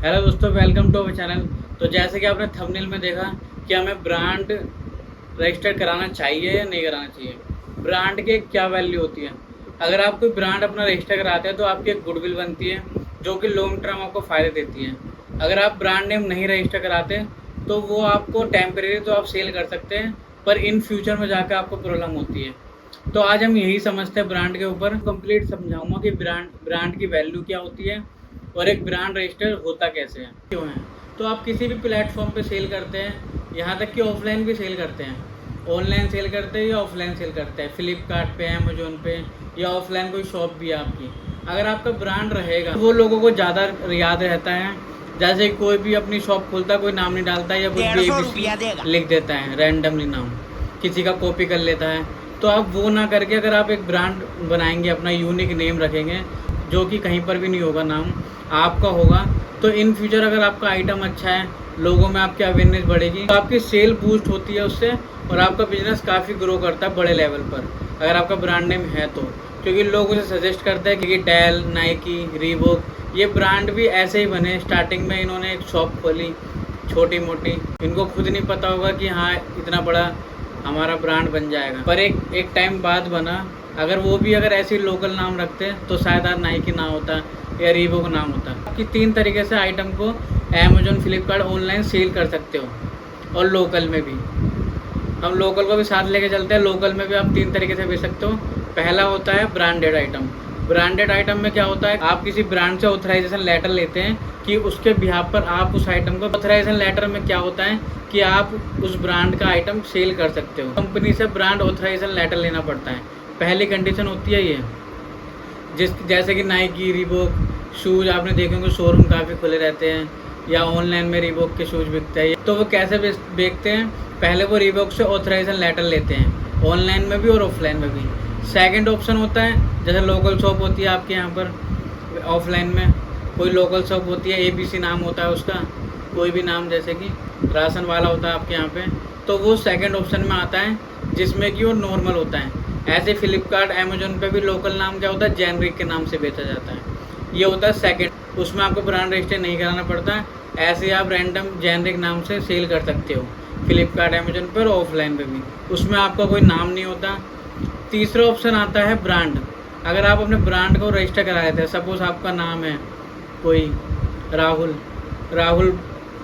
Hello दोस्तों, welcome to our channel. तो जैसे कि आपने थंबनेल में देखा कि हमें ब्रांड रजिस्टर कराना चाहिए या नहीं कराना चाहिए। ब्रांड की क्या वैल्यू होती है। अगर आप कोई ब्रांड अपना रजिस्टर कराते हैं तो आपकी एक गुडविल बनती है जो कि लॉन्ग टर्म आपको फ़ायदे देती है। अगर आप ब्रांड नेम नहीं रजिस्टर कराते तो वो आपको टेम्परेरी तो आप सेल कर सकते हैं, पर इन फ्यूचर में जाकर आपको प्रॉब्लम होती है। तो आज हम यही समझते हैं, ब्रांड के ऊपर कंप्लीट समझाऊंगा कि ब्रांड की वैल्यू क्या होती है और एक ब्रांड रजिस्टर होता कैसे है, क्यों है। तो आप किसी भी प्लेटफॉर्म पे सेल करते हैं, यहाँ तक कि ऑफलाइन भी सेल करते हैं। ऑनलाइन सेल करते हैं या ऑफलाइन सेल करते हैं, फ्लिपकार्ट पे, अमेजोन पे, या ऑफलाइन कोई शॉप भी है आपकी। अगर आपका ब्रांड रहेगा तो वो लोगों को ज़्यादा याद रहता है। जैसे कोई भी अपनी शॉप खोलता है, कोई नाम नहीं डालता है या कुछ भी ABC लिख देता है, रैंडमली नाम किसी का कॉपी कर लेता है। तो आप वो ना करके अगर आप एक ब्रांड बनाएंगे, अपना यूनिक नेम रखेंगे जो कि कहीं पर भी नहीं होगा, नाम आपका होगा, तो इन फ्यूचर अगर आपका आइटम अच्छा है, लोगों में आपकी अवेयरनेस बढ़ेगी, तो आपकी सेल बूस्ट होती है उससे, और आपका बिजनेस काफ़ी ग्रो करता है बड़े लेवल पर अगर आपका ब्रांड नेम है तो। क्योंकि लोग उसे सजेस्ट करते हैं कि डेल, नाइकी, रीबॉक, ये ब्रांड भी ऐसे ही बने। स्टार्टिंग में इन्होंने एक शॉप खोली छोटी मोटी, इनको खुद नहीं पता होगा कि हाँ इतना बड़ा हमारा ब्रांड बन जाएगा, पर एक टाइम बाद बना। अगर वो भी अगर ऐसे लोकल नाम रखते तो शायद आज नाइकी ना होता या रीबॉक नाम होता। कि 3 तरीके से आइटम को अमेजोन, फ्लिपकार्ट ऑनलाइन सेल कर सकते हो, और लोकल में भी। हम लोकल को भी साथ लेके चलते हैं। लोकल में भी आप 3 तरीके से बेच सकते हो। पहला होता है ब्रांडेड आइटम। ब्रांडेड आइटम में क्या होता है, आप किसी ब्रांड से ऑथराइजेशन लेटर लेते हैं कि उसके बिहाफ पर आप उस आइटम को। ऑथराइजेशन लेटर में क्या होता है कि आप उस ब्रांड का आइटम सेल कर सकते हो। कंपनी से ब्रांड ऑथराइजेशन लेटर लेना पड़ता है, पहली कंडीशन होती है ये। जैसे कि नाइकी, रीबॉक, शूज़ आपने देखे होंगे, शोरूम काफ़ी खुले रहते हैं, या ऑनलाइन में रीबॉक के शूज़ बिकते हैं। तो वो कैसे बेचते हैं, पहले वो रीबॉक से ऑथराइजेशन लेटर लेते हैं, ऑनलाइन में भी और ऑफलाइन में भी। सेकंड ऑप्शन होता है, जैसे लोकल शॉप होती है आपके यहाँ पर, ऑफलाइन में कोई लोकल शॉप होती है, ABC नाम होता है उसका, कोई भी नाम, जैसे कि राशन वाला होता है आपके यहाँ पे, तो वो सेकंड ऑप्शन में आता है, जिसमें कि वो नॉर्मल होता है। ऐसे फ्लिपकार्ट, अमेजोन पे भी लोकल नाम क्या होता है, जेनरिक के नाम से बेचा जाता है। ये होता है सेकंड, उसमें आपको ब्रांड रजिस्टर नहीं कराना पड़ता। ऐसे आप रैंडम जेनरिक नाम से सेल कर सकते हो फ्लिपकार्ट, अमेजोन पर, ऑफलाइन पे भी, उसमें आपका कोई नाम नहीं होता। तीसरा ऑप्शन आता है ब्रांड। अगर आप अपने ब्रांड को रजिस्टर करा देते हैं, सपोज आपका नाम है कोई राहुल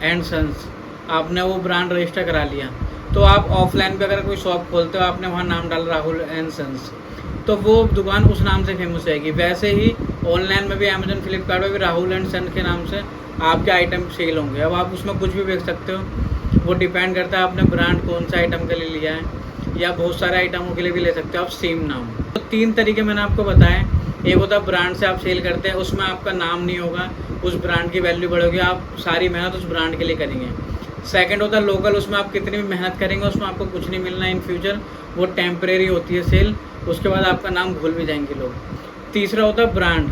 एंड सन्स, आपने वो ब्रांड रजिस्टर करा लिया, तो आप ऑफलाइन पे अगर कोई शॉप खोलते हो, आपने वहाँ नाम डाला राहुल एंड सन्स, तो वो दुकान उस नाम से फेमस रहेगी। वैसे ही ऑनलाइन में भी, अमेजोन, फ्लिपकार्ट में भी राहुल एंड सन के नाम से आपके आइटम सेल होंगे। अब आप उसमें कुछ भी बेच सकते हो, वो डिपेंड करता है आपने ब्रांड कौन सा आइटम के लिए लिया है, या बहुत सारे आइटमों के लिए भी ले सकते हो आप सेम नाम। तो 3 तरीके मैंने आपको बताए। एक होता है ब्रांड से आप सेल करते हैं, उसमें आपका नाम नहीं होगा, उस ब्रांड की वैल्यू बढ़ेगी, आप सारी मेहनत उस ब्रांड के लिए करेंगे। सेकंड होता है लोकल, उसमें आप कितनी भी मेहनत करेंगे उसमें आपको कुछ नहीं मिलना इन फ्यूचर, वो टेम्परेरी होती है सेल, उसके बाद आपका नाम भूल भी जाएंगे लोग। तीसरा होता है ब्रांड,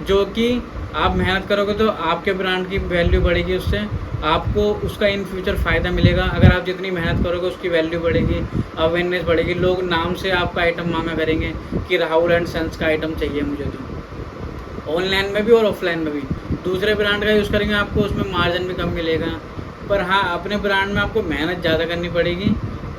जो कि आप मेहनत करोगे तो आपके ब्रांड की वैल्यू बढ़ेगी, उससे आपको उसका इन फ्यूचर फ़ायदा मिलेगा। अगर आप जितनी मेहनत करोगे उसकी वैल्यू बढ़ेगी, अवेयरनेस बढ़ेगी, लोग नाम से आपका आइटम मांगा करेंगे कि राहुल एंड सन्स का आइटम चाहिए मुझे। तो ऑनलाइन में भी और ऑफलाइन में भी दूसरे ब्रांड का यूज़ करेंगे, आपको उसमें मार्जिन भी कम मिलेगा, पर हाँ अपने ब्रांड में आपको मेहनत ज़्यादा करनी पड़ेगी,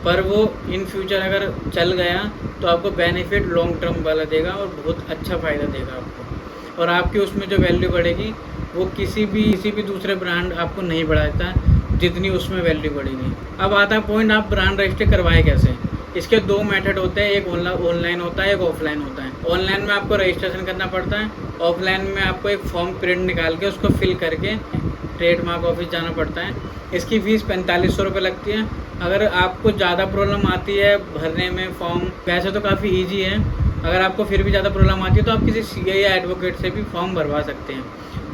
पर वो इन फ्यूचर अगर चल गया तो आपको बेनिफिट लॉन्ग टर्म वाला देगा और बहुत अच्छा फ़ायदा देगा आपको, और आपकी उसमें जो वैल्यू बढ़ेगी वो किसी भी दूसरे ब्रांड आपको नहीं बढ़ाता जितनी उसमें वैल्यू बढ़ेगी। अब आता है पॉइंट, आप ब्रांड रजिस्टर करवाए कैसे। इसके 2 मेथड होते हैं, एक ऑनलाइन होता है, एक ऑफलाइन होता है। ऑनलाइन में आपको रजिस्ट्रेशन करना पड़ता है, ऑफलाइन में आपको एक फॉर्म प्रिंट निकाल के उसको फिल करके ट्रेडमार्क ऑफिस जाना पड़ता है। इसकी फ़ीस 4500 रुपये लगती है। अगर आपको ज़्यादा प्रॉब्लम आती है भरने में फॉर्म, वैसे तो काफ़ी ईजी है, अगर आपको फिर भी ज़्यादा प्रॉब्लम आती है तो आप किसी CA या एडवोकेट से भी फॉर्म भरवा सकते हैं,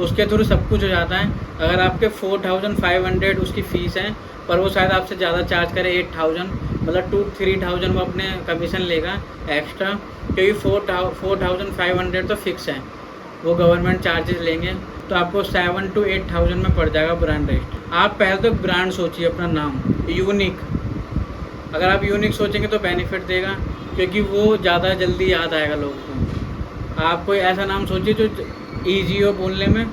उसके थ्रू सब कुछ हो जाता है। अगर आपके 4500 उसकी फ़ीस है, पर वो शायद आपसे ज़्यादा चार्ज करे, 8000, मतलब 2-3,000 वो अपने कमीशन लेगा एक्स्ट्रा, क्योंकि 4500 तो फिक्स है, वो गवर्नमेंट चार्जेस लेंगे। तो आपको 7 to 8,000 में पड़ जाएगा ब्रांड रजिस्टर। आप पहले तो ब्रांड सोचिए, अपना नाम यूनिक। अगर आप यूनिक सोचेंगे तो बेनिफिट देगा, क्योंकि वो ज़्यादा जल्दी याद आएगा लोगों को। आप कोई ऐसा नाम सोचिए जो ईजी हो बोलने में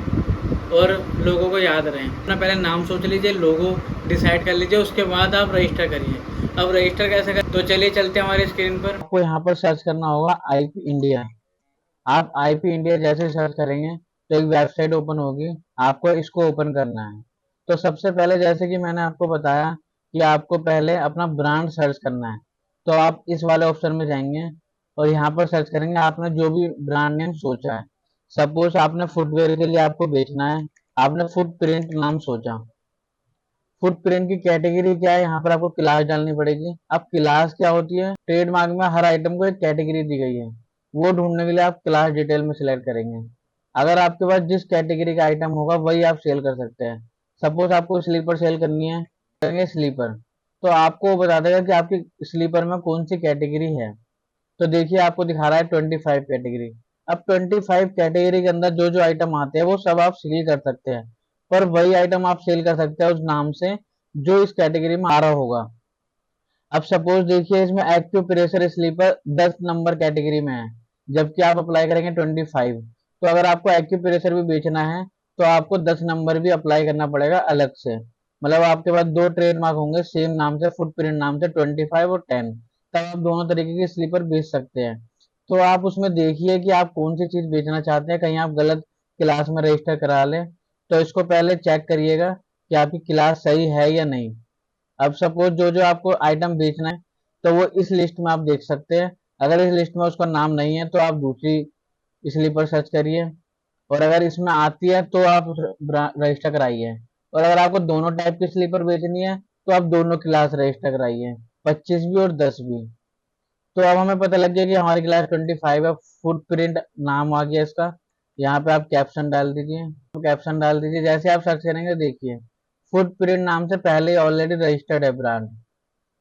और लोगो को याद रहें। अपना पहले नाम सोच लीजिए, लोगो डिसाइड कर लीजिए, उसके बाद आप रजिस्टर करिए। अब रजिस्टर कैसे कर, तो चलिए चलते हैं हमारी स्क्रीन पर। आपको यहाँ पर सर्च करना होगा IP इंडिया। आप IP इंडिया जैसे सर्च करेंगे तो एक वेबसाइट ओपन होगी, आपको इसको ओपन करना है। तो सबसे पहले जैसे कि मैंने आपको बताया कि आपको पहले अपना ब्रांड सर्च करना है, तो आप इस वाले ऑप्शन में जाएंगे और यहाँ पर सर्च करेंगे आपने जो भी ब्रांड नेम सोचा है। सपोज आपने फुटवेयर के लिए आपको बेचना है, आपने फुट प्रिंट नाम सोचा। फुट प्रिंट की कैटेगरी क्या है, यहाँ पर आपको क्लास डालनी पड़ेगी। अब क्लास क्या होती है, ट्रेडमार्क में हर आइटम को एक कैटेगरी दी गई है, वो ढूंढने के लिए आप क्लास डिटेल में सिलेक्ट करेंगे। अगर आपके पास जिस कैटेगरी का आइटम होगा वही आप सेल कर सकते हैं। सपोज आपको स्लीपर सेल करनी है, करेंगे स्लीपर, तो आपको बता देगा कि आपकी स्लीपर में कौन सी कैटेगरी है। तो देखिए आपको दिखा रहा है 25 कैटेगरी। अब 25 कैटेगरी के अंदर जो जो आइटम आते हैं वो सब आप सेल कर सकते हैं, पर वही आइटम आप सेल कर सकते हैं उस नाम से जो इस कैटेगरी में आ रहा होगा। अब सपोज देखिए इसमें active pressure sleeper 10 number category में है, जबकि आप अप्लाई करेंगे 25। तो अगर आपको एक्टिव प्रेशर भी बेचना है तो आपको 10 नंबर भी अप्लाई करना पड़ेगा अलग से। मतलब आपके पास दो ट्रेडमार्क होंगे सेम नाम से, फुटप्रिंट नाम से, 25 और 10, तब आप दोनों तरीके की स्लीपर बेच सकते हैं। तो आप उसमें देखिए कि आप कौन सी चीज बेचना चाहते हैं, कहीं आप गलत क्लास में रजिस्टर करा लें। तो इसको पहले चेक करिएगा कि आपकी क्लास सही है या नहीं। अब सपोज जो जो आपको आइटम बेचना है तो वो इस लिस्ट में आप देख सकते हैं। अगर इस लिस्ट में उसका नाम नहीं है तो आप दूसरी स्लीपर सर्च करिए, और अगर इसमें आती है तो आप रजिस्टर कराइए। और अगर आपको दोनों टाइप की स्लीपर बेचनी है तो आप दोनों क्लास रजिस्टर कराइए, 25 भी और 10 भी। तो अब हमें पता लग गया कि हमारी क्लास 25 है, फुट प्रिंट नाम आ गया इसका। यहाँ पे आप कैप्शन डाल दीजिए, कैप्शन डाल दीजिए। जैसे आप सर्च करेंगे देखिए फुट प्रिंट नाम से पहले ऑलरेडी रजिस्टर्ड है ब्रांड,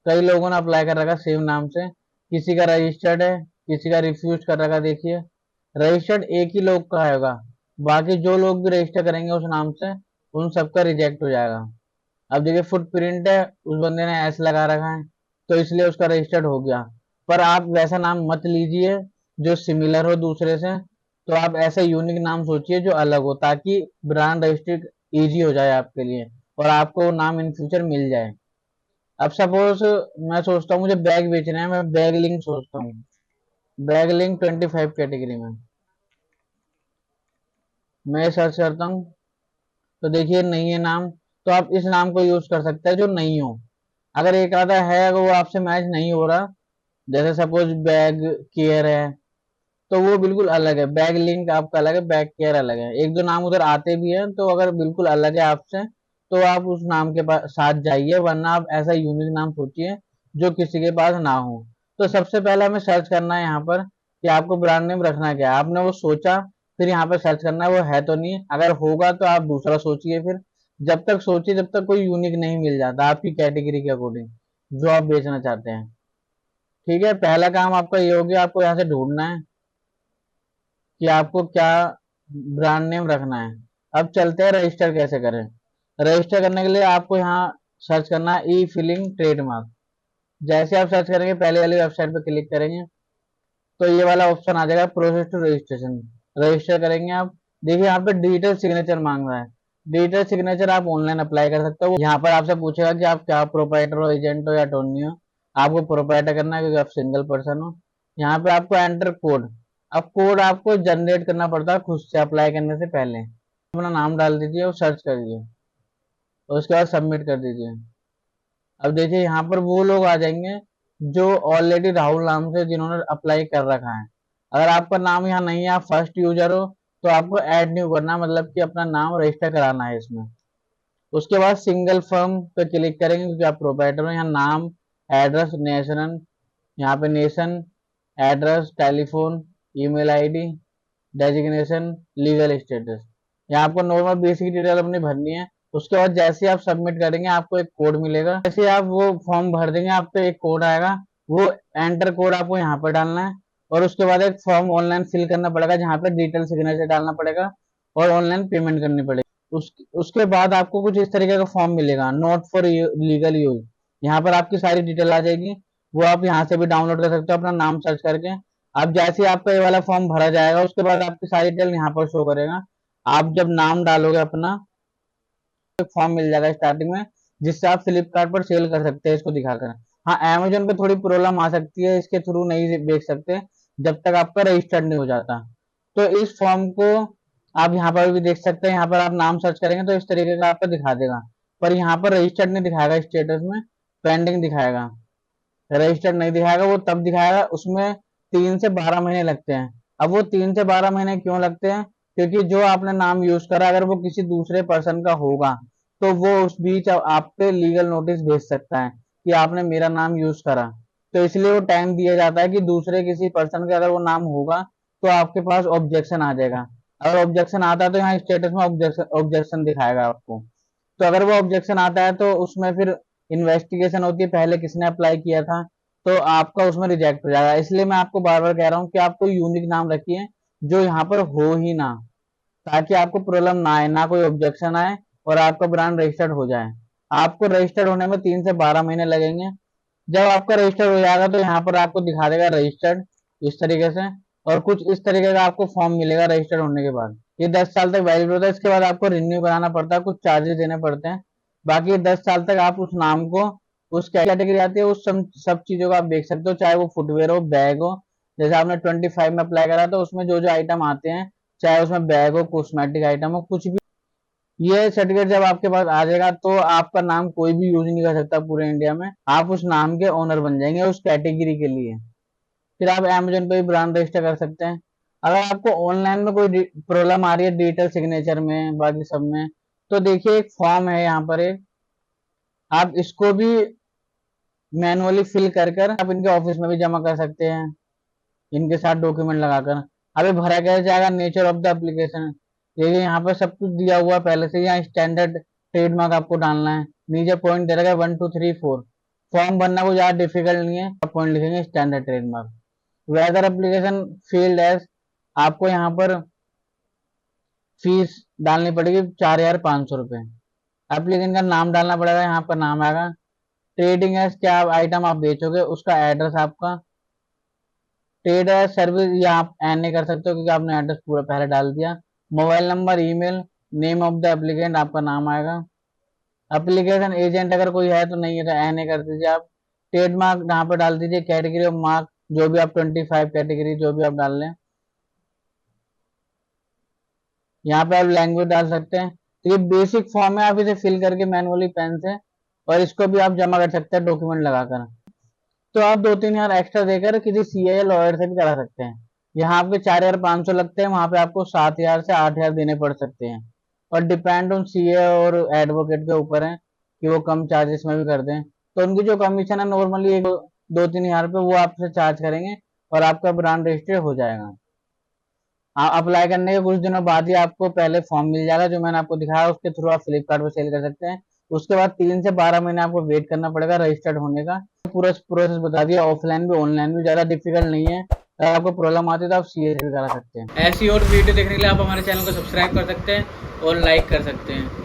कई लोगों ने अप्लाई कर रखा सेम नाम से, किसी का रजिस्टर्ड है, किसी का रिफ्यूज कर रखा। देखिए रजिस्टर्ड एक ही लोग का होगा, बाकी जो लोग भी रजिस्टर करेंगे उस नाम से उन सबका रिजेक्ट हो जाएगा। अब देखिए फुट प्रिंट है, उस बंदे ने एस लगा रखा है तो इसलिए उसका रजिस्टर्ड हो गया। पर आप वैसा नाम मत लीजिए जो सिमिलर हो दूसरे से, तो आप ऐसा यूनिक नाम सोचिए जो अलग हो, ताकि ब्रांड रजिस्टर इजी हो जाए आपके लिए और आपको नाम इन फ्यूचर मिल जाए। अब सपोज मैं सोचता हूँ मुझे बैग बेचना है, मैं बैग लिंक सोचता हूँ, बैग लिंक 25 कैटेगरी में मैं सर्च करता हूँ तो देखिए नहीं है नाम, तो आप इस नाम को यूज कर सकते हैं जो नहीं हो। अगर एक आधा है अगर वो आपसे मैच नहीं हो रहा, जैसे सपोज बैग केयर है तो वो बिल्कुल अलग है, बैग लिंक आपका अलग है, बैग केयर अलग है। एक दो नाम उधर आते भी हैं तो अगर बिल्कुल अलग है आपसे तो आप उस नाम के पास साथ जाइए, वरना आप ऐसा यूनिक नाम सोचिए जो किसी के पास ना हो। तो सबसे पहले हमें सर्च करना है यहाँ पर कि आपको ब्रांड नेम रखना क्या है। आपने वो सोचा, फिर यहाँ पर सर्च करना है वो है तो नहीं, अगर होगा तो आप दूसरा सोचिए। फिर जब तक सोचिए जब तक कोई यूनिक नहीं मिल जाता आपकी कैटेगरी के अकॉर्डिंग जो आप बेचना चाहते हैं। ठीक है, पहला काम आपका ये हो गया, आपको यहाँ से ढूंढना है कि आपको क्या ब्रांड नेम रखना है। अब चलते हैं रजिस्टर कैसे करें। रजिस्टर करने के लिए आपको यहाँ सर्च करना है ई फिलिंग ट्रेडमार्क। जैसे आप सर्च करेंगे पहले वाली वेबसाइट पर क्लिक करेंगे तो ये वाला ऑप्शन आ जाएगा प्रोसेस टू रजिस्ट्रेशन। रजिस्टर करेंगे आप, देखिए यहाँ पे डिजिटल सिग्नेचर मांग रहा है। डिजिटल सिग्नेचर आप ऑनलाइन अप्लाई कर सकते हो। यहाँ पर आपसे पूछेगा कि आप क्या प्रोप्राइटर हो, एजेंट हो या अटॉर्नी हो। आपको प्रोप्राइटर करना है क्योंकि आप सिंगल पर्सन हो। यहाँ पे आपको एंटर कोड, अब कोड आपको जनरेट करना पड़ता है खुद से अप्लाई करने से पहले। अपना नाम डाल दीजिए और सर्च करिए और उसके बाद सबमिट कर दीजिए। अब देखिए यहाँ पर वो लोग आ जाएंगे जो ऑलरेडी राहुल नाम से जिन्होंने अप्लाई कर रखा है। अगर आपका नाम यहाँ नहीं है, आप फर्स्ट यूजर हो, तो आपको ऐड न्यू करना, मतलब कि अपना नाम रजिस्टर कराना है इसमें। उसके बाद सिंगल फर्म पे क्लिक करेंगे क्योंकि आप प्रोप्राइटर हो। यहाँ नाम, एड्रेस, नेशन, यहाँ पे nation, address, telephone, email ID, designation, legal status, यहाँ आपको नॉर्मल बेसिक डिटेल अपनी भरनी है। उसके बाद जैसे आप सबमिट करेंगे आपको एक कोड मिलेगा, जैसे आप वो फॉर्म भर देंगे आपको एक कोड आएगा, वो एंटर कोड आपको यहाँ पर डालना है। और उसके बाद एक फॉर्म ऑनलाइन फिल करना पड़ेगा जहाँ पे डिटेल सिग्नेचर डालना पड़ेगा और ऑनलाइन पेमेंट करनी पड़ेगी। उसके बाद आपको कुछ इस तरीके का फॉर्म मिलेगा, नॉट फॉर लीगल यूज। यहाँ पर आपकी सारी डिटेल आ जाएगी, वो आप यहाँ से भी डाउनलोड कर सकते हो अपना नाम सर्च करके। अब जैसे ही आपका ये वाला फॉर्म भरा जाएगा उसके बाद आपकी सारी डिटेल यहाँ पर शो करेगा। आप जब नाम डालोगे अपना, एक फॉर्म मिल जाएगा स्टार्टिंग में, जिससे आप फ्लिपकार्ट पर सेल कर सकते हैं इसको दिखाकर। हाँ, अमेजोन पे थोड़ी प्रॉब्लम आ सकती है, इसके थ्रू नहीं बेच सकते जब तक आपका रजिस्टर्ड नहीं हो जाता। तो इस फॉर्म को आप यहाँ पर भी देख सकते हैं, यहाँ पर आप नाम सर्च करेंगे तो इस तरीके का आपको दिखा देगा, पर यहाँ पर रजिस्टर्ड नहीं दिखाएगा, स्टेटस में पेंडिंग दिखाएगा, रजिस्टर्ड नहीं दिखाएगा। वो तब दिखाएगा, उसमें 3 से 12 महीने लगते हैं। अब वो 3 से 12 महीने क्यों लगते हैं? क्योंकि जो आपने नाम यूज करा, अगर वो किसी दूसरे पर्सन का होगा तो वो उस बीच आप पे लीगल नोटिस भेज सकता है कि आपने मेरा नाम यूज करा। तो इसलिए वो टाइम दिया जाता है कि दूसरे किसी पर्सन का अगर वो नाम होगा तो आपके पास ऑब्जेक्शन आ जाएगा। अगर ऑब्जेक्शन आता है तो यहाँ स्टेटस में ऑब्जेक्शन दिखाएगा आपको। तो अगर वो ऑब्जेक्शन आता है तो उसमें फिर इन्वेस्टिगेशन होती है, पहले किसने अप्लाई किया था, तो आपका उसमें रिजेक्ट हो जाएगा। इसलिए मैं आपको बार बार कह रहा हूँ कि आप कोई यूनिक नाम रखिए जो यहाँ पर हो ही ना, ताकि आपको प्रॉब्लम ना आए, ना कोई ऑब्जेक्शन आए, और आपका ब्रांड रजिस्टर्ड हो जाए। आपको रजिस्टर्ड होने में 3 से 12 महीने लगेंगे। जब आपका रजिस्टर्ड हो जाएगा तो यहाँ पर आपको दिखा देगा रजिस्टर्ड, इस तरीके से, और कुछ इस तरीके का आपको फॉर्म मिलेगा रजिस्टर्ड होने के बाद। ये 10 साल तक वैलिड होता है, इसके बाद आपको रिन्यू कराना पड़ता है, कुछ चार्जेस देने पड़ते हैं। बाकी 10 साल तक आप उस नाम को, उस कैटेगरी आती है, उस सब चीजों को आप देख सकते हो, चाहे वो फुटवेयर हो, बैग हो। जैसे आपने 25 में अप्लाई करा तो उसमें जो जो आइटम आते हैं, चाहे उसमें बैग हो, कॉस्मेटिक आइटम हो, कुछ भी, ये सर्टिफिकेट जब आपके पास आ जाएगा तो आपका नाम कोई भी यूज नहीं कर सकता पूरे इंडिया में। आप उस नाम के ओनर बन जाएंगे उस कैटेगरी के लिए। फिर आप अमेजोन पे भी ब्रांड रजिस्टर कर सकते हैं। अगर आपको ऑनलाइन में कोई प्रॉब्लम आ रही है डिजिटल सिग्नेचर में, बाकी सब में, तो देखिए एक फॉर्म है यहाँ पर एक, आप इसको भी मैनुअली फिल कर कर आप इनके ऑफिस में भी जमा कर सकते हैं, इनके साथ डॉक्यूमेंट लगाकर। अभी भरा कैसे जाएगा, नेचर ऑफ द एप्लीकेशन, देखिए यहाँ पर सब कुछ दिया हुआ है पहले से। यहाँ स्टैंडर्ड ट्रेडमार्क आपको डालना है, नीचे पॉइंट दे रखा है 1 2 3 4। फॉर्म भरना को ज्यादा डिफिकल्ट नहीं है, आप पॉइंट लिखेंगे standard trademark. Whether application field as, आपको यहाँ पर फीस डालनी पड़ेगी 4,500 रुपये। एप्लीकेंट का नाम डालना पड़ेगा, यहाँ पर नाम आएगा। ट्रेडिंग एज, क्या आइटम आप बेचोगे, उसका एड्रेस आपका। ट्रेड एज सर्विस, ये आप एन नहीं कर सकते हो क्योंकि आपने एड्रेस पूरा पहले डाल दिया। Mobile number, email, name of the applicant, आपका नाम आएगा। एप्लीकेशन एजेंट अगर कोई है तो नहीं है तो एन ए कर दीजिए आप। ट्रेडमार्क यहाँ पर डाल दीजिए, कैटेगरी ऑफ मार्क, जो भी आप 25 कैटेगरी जो भी आप डाल लें। यहाँ पे आप लैंग्वेज डाल सकते हैं। तो ये बेसिक फॉर्म है, आप इसे फिल करके मैनुअली पेन से, और इसको भी आप जमा कर सकते हैं डॉक्यूमेंट लगाकर। तो आप 2-3 हजार एक्स्ट्रा देकर किसी सीए या लॉयर से भी करा सकते हैं। यहाँ आपके 4,500 लगते हैं, वहां पे आपको 7,000 से 8,000 देने पड़ सकते हैं, और डिपेंड ऑन सीए और एडवोकेट के ऊपर है कि वो कम चार्जेस में भी कर दें। तो उनकी जो कमीशन है नॉर्मली 2-3 हजार रुपये वो आपसे चार्ज करेंगे, और आपका ब्रांड रजिस्टर हो जाएगा। अप्लाई करने के कुछ दिनों बाद ही आपको पहले फॉर्म मिल जाएगा जो मैंने आपको दिखाया, उसके थ्रू आप फ्लिपकार्ट पर सेल कर सकते हैं। उसके बाद 3 से 12 महीने आपको वेट करना पड़ेगा रजिस्टर्ड होने का। पूरा प्रोसेस बता दिया, ऑफलाइन भी ऑनलाइन भी, ज्यादा डिफिकल्ट नहीं है। अगर आपको प्रॉब्लम आती है तो आप सीए भी करा सकते हैं। ऐसी और वीडियो देखने के लिए आप हमारे चैनल को सब्सक्राइब कर सकते हैं और लाइक कर सकते हैं।